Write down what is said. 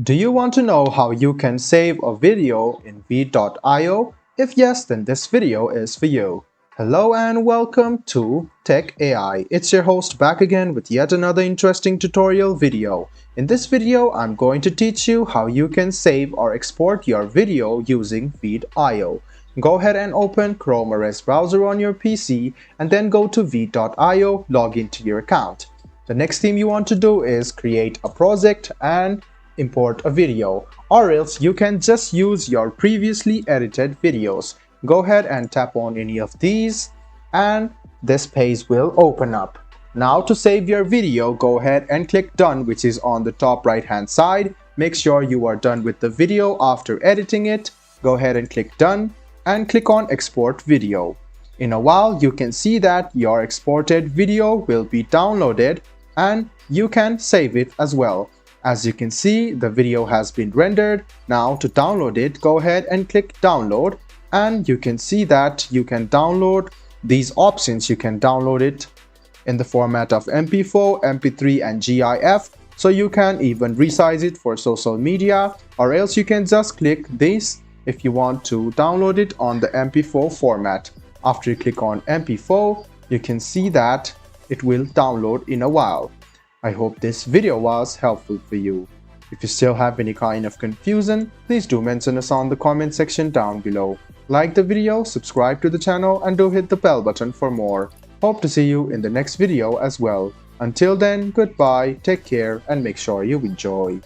Do you want to know how you can save a video in v.io? If yes, then this video is for you. Hello and welcome to Tech AI. It's your host back again with yet another interesting tutorial video. In this video, I'm going to teach you how you can save or export your video using v.io. Go ahead and open Chrome OS browser on your PC and then go to v.io, log into your account. The next thing you want to do is create a project and import a video, or else you can just use your previously edited videos. Go ahead and tap on any of these and this page will open up. Now to save your video, go ahead and click done, which is on the top right hand side. Make sure you are done with the video after editing it. Go ahead and click done and click on export video. In a while you can see that your exported video will be downloaded and you can save it as well. As you can see, the video has been rendered. Now to download it, go ahead and click download and you can see that you can download these options. You can download it in the format of MP4, MP3 and GIF. So you can even resize it for social media, or else you can just click this if you want to download it on the MP4 format. After you click on MP4, you can see that it will download in a while. I hope this video was helpful for you. If you still have any kind of confusion, please do mention us on the comment section down below. Like the video, subscribe to the channel and do hit the bell button for more. Hope to see you in the next video as well. Until then, goodbye, take care and make sure you enjoy.